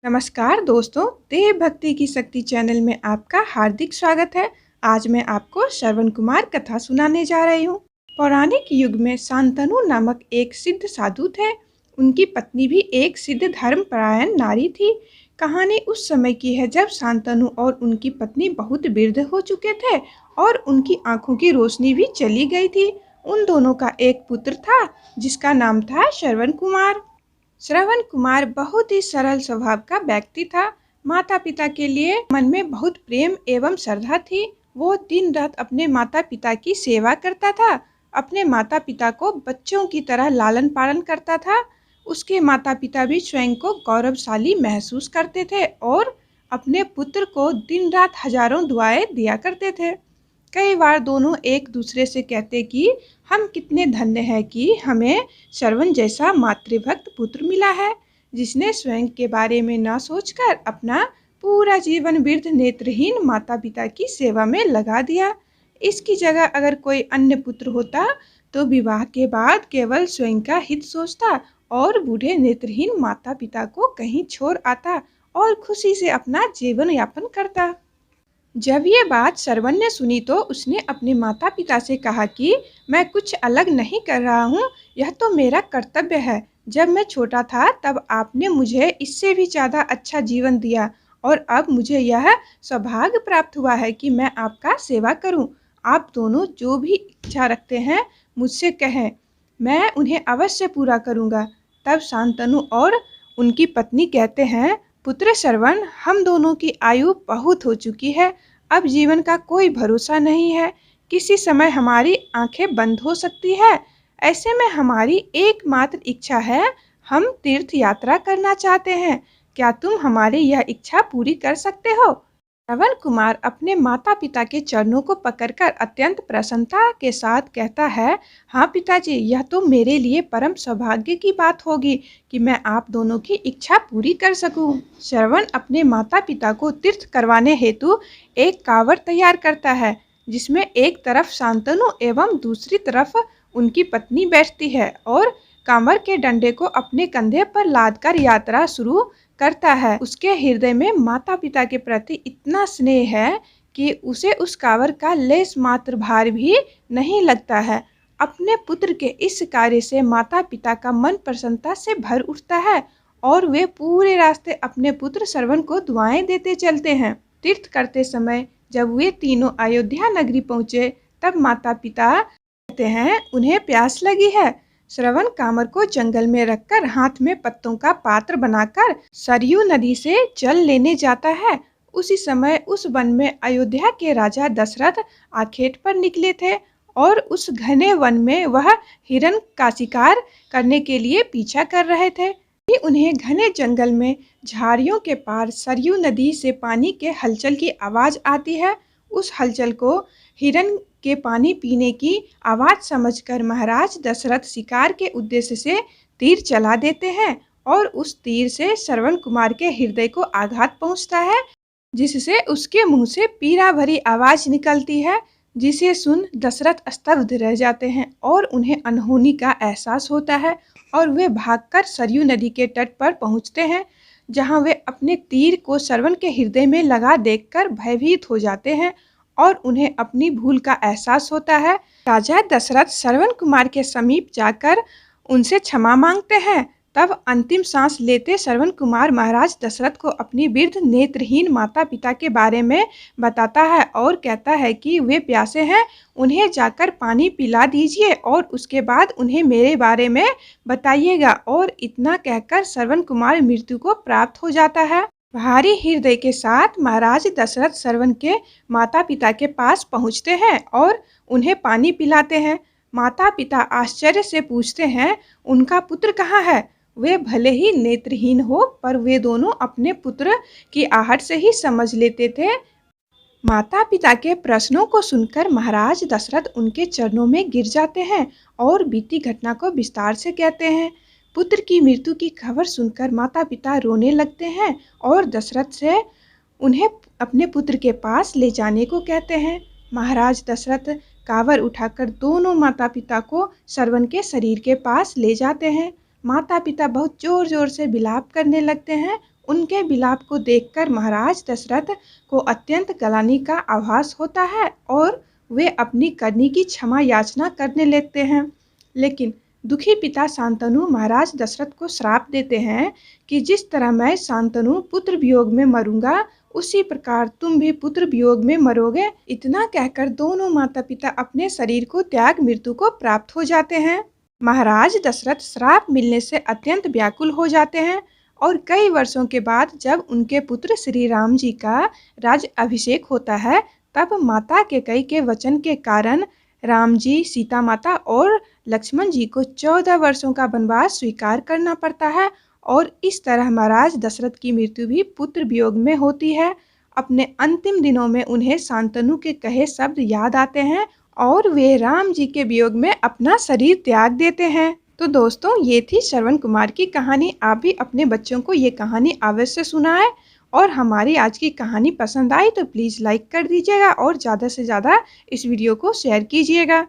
नमस्कार दोस्तों, देव भक्ति की शक्ति चैनल में आपका हार्दिक स्वागत है। आज मैं आपको श्रवण कुमार कथा सुनाने जा रही हूँ। पौराणिक युग में शांतनु नामक एक सिद्ध साधु थे। उनकी पत्नी भी एक सिद्ध धर्मपरायण नारी थी। कहानी उस समय की है जब शांतनु और उनकी पत्नी बहुत वृद्ध हो चुके थे और उनकी आंखों की रोशनी भी चली गई थी। उन दोनों का एक पुत्र था जिसका नाम था श्रवण कुमार। श्रवण कुमार बहुत ही सरल स्वभाव का व्यक्ति था। माता पिता के लिए मन में बहुत प्रेम एवं श्रद्धा थी। वो दिन रात अपने माता पिता की सेवा करता था। अपने माता पिता को बच्चों की तरह लालन पालन करता था। उसके माता पिता भी स्वयं को गौरवशाली महसूस करते थे और अपने पुत्र को दिन रात हजारों दुआएं दिया करते थे। कई बार दोनों एक दूसरे से कहते कि हम कितने धन्य हैं कि हमें श्रवण जैसा मातृभक्त पुत्र मिला है, जिसने स्वयं के बारे में न सोचकर अपना पूरा जीवन वृद्ध नेत्रहीन माता पिता की सेवा में लगा दिया। इसकी जगह अगर कोई अन्य पुत्र होता तो विवाह के बाद केवल स्वयं का हित सोचता और बूढ़े नेत्रहीन माता पिता को कहीं छोड़ आता और खुशी से अपना जीवन यापन करता। जब ये बात श्रवण ने सुनी तो उसने अपने माता पिता से कहा कि मैं कुछ अलग नहीं कर रहा हूँ, यह तो मेरा कर्तव्य है। जब मैं छोटा था तब आपने मुझे इससे भी ज़्यादा अच्छा जीवन दिया और अब मुझे यह सौभाग्य प्राप्त हुआ है कि मैं आपका सेवा करूँ। आप दोनों जो भी इच्छा रखते हैं मुझसे कहें, मैं उन्हें अवश्य पूरा करूँगा। तब शांतनु और उनकी पत्नी कहते हैं, पुत्र श्रवण, हम दोनों की आयु बहुत हो चुकी है। अब जीवन का कोई भरोसा नहीं है। किसी समय हमारी आंखें बंद हो सकती है। ऐसे में हमारी एकमात्र इच्छा है, हम तीर्थ यात्रा करना चाहते हैं। क्या तुम हमारी यह इच्छा पूरी कर सकते हो? श्रवण कुमार अपने माता पिता के चरणों को पकड़कर अत्यंत प्रसन्नता के साथ कहता है, हाँ पिताजी, यह तो मेरे लिए परम सौभाग्य की बात होगी कि मैं आप दोनों की इच्छा पूरी कर सकूं। श्रवण अपने माता पिता को तीर्थ करवाने हेतु एक कावड़ तैयार करता है, जिसमें एक तरफ शांतनु एवं दूसरी तरफ उनकी पत्नी बैठती है और कांवड़ के डंडे को अपने कंधे पर लादकर यात्रा शुरू करता है। उसके हृदय में माता पिता के प्रति इतना स्नेह है कि उसे उस कांवड़ का लेश मात्र भार भी नहीं लगता है। अपने पुत्र के इस कार्य से माता पिता का मन प्रसन्नता से भर उठता है और वे पूरे रास्ते अपने पुत्र श्रवण को दुआएं देते चलते हैं। तीर्थ करते समय जब वे तीनों अयोध्या नगरी पहुँचे तब माता पिता कहते हैं, उन्हें प्यास लगी है। श्रवण कांवर को जंगल में रखकर हाथ में पत्तों का पात्र बनाकर सरयू नदी से जल लेने जाता है। उसी समय उस वन में अयोध्या के राजा दशरथ आखेट पर निकले थे और उस घने वन में वह हिरण का शिकार करने के लिए पीछा कर रहे थे। उन्हें घने जंगल में झाड़ियों के पार सरयू नदी से पानी के हलचल की आवाज आती है। उस हलचल को हिरण के पानी पीने की आवाज समझकर महाराज दशरथ शिकार के उद्देश्य से तीर चला देते हैं और उस तीर से श्रवण कुमार के हृदय को आघात पहुंचता है, जिससे उसके मुंह से पीड़ा भरी आवाज निकलती है, जिसे सुन दशरथ स्तब्ध रह जाते हैं और उन्हें अनहोनी का एहसास होता है और वे भागकर सरयू नदी के तट पर पहुंचते हैं, जहां वे अपने तीर को श्रवण के हृदय में लगा देखकर भयभीत हो जाते हैं और उन्हें अपनी भूल का एहसास होता है। राजा दशरथ श्रवण कुमार के समीप जाकर उनसे क्षमा मांगते हैं। तब अंतिम सांस लेते श्रवण कुमार महाराज दशरथ को अपनी वृद्ध नेत्रहीन माता पिता के बारे में बताता है और कहता है कि वे प्यासे हैं, उन्हें जाकर पानी पिला दीजिए और उसके बाद उन्हें मेरे बारे में बताइएगा। और इतना कहकर श्रवण कुमार मृत्यु को प्राप्त हो जाता है। भारी हृदय के साथ महाराज दशरथ श्रवण के माता पिता के पास पहुंचते हैं और उन्हें पानी पिलाते हैं। माता पिता आश्चर्य से पूछते हैं, उनका पुत्र कहाँ है? वे भले ही नेत्रहीन हो पर वे दोनों अपने पुत्र की आहट से ही समझ लेते थे। माता पिता के प्रश्नों को सुनकर महाराज दशरथ उनके चरणों में गिर जाते हैं और बीती घटना को विस्तार से कहते हैं। पुत्र की मृत्यु की खबर सुनकर माता पिता रोने लगते हैं और दशरथ से उन्हें अपने पुत्र के पास ले जाने को कहते हैं। महाराज दशरथ कांवर उठाकर दोनों माता पिता को श्रवण के शरीर के पास ले जाते हैं। माता पिता बहुत जोर जोर से विलाप करने लगते हैं। उनके विलाप को देखकर महाराज दशरथ को अत्यंत ग्लानि का आभास होता है और वे अपनी करनी की क्षमा याचना करने लगते हैं। लेकिन दुखी पिता शांतनु महाराज दशरथ को श्राप देते हैं कि जिस तरह मैं शांतनु पुत्र वियोग में मरूंगा, उसी प्रकार तुम भी पुत्र वियोग में मरोगे। इतना कहकर दोनों माता पिता अपने शरीर को त्याग मृत्यु को प्राप्त हो जाते हैं। महाराज दशरथ श्राप मिलने से अत्यंत व्याकुल हो जाते हैं और कई वर्षों के बाद जब उनके पुत्र श्री राम जी का राज अभिषेक होता है, तब माता कैकेयी के वचन के कारण राम जी, सीता माता और लक्ष्मण जी को 14 वर्षों का वनवास स्वीकार करना पड़ता है और इस तरह महाराज दशरथ की मृत्यु भी पुत्र वियोग में होती है। अपने अंतिम दिनों में उन्हें शांतनु के कहे शब्द याद आते हैं और वे राम जी के वियोग में अपना शरीर त्याग देते हैं। तो दोस्तों, ये थी श्रवण कुमार की कहानी। आप भी अपने बच्चों को ये कहानी अवश्य सुनाएं और हमारी आज की कहानी पसंद आई तो प्लीज़ लाइक कर दीजिएगा और ज़्यादा से ज़्यादा इस वीडियो को शेयर कीजिएगा।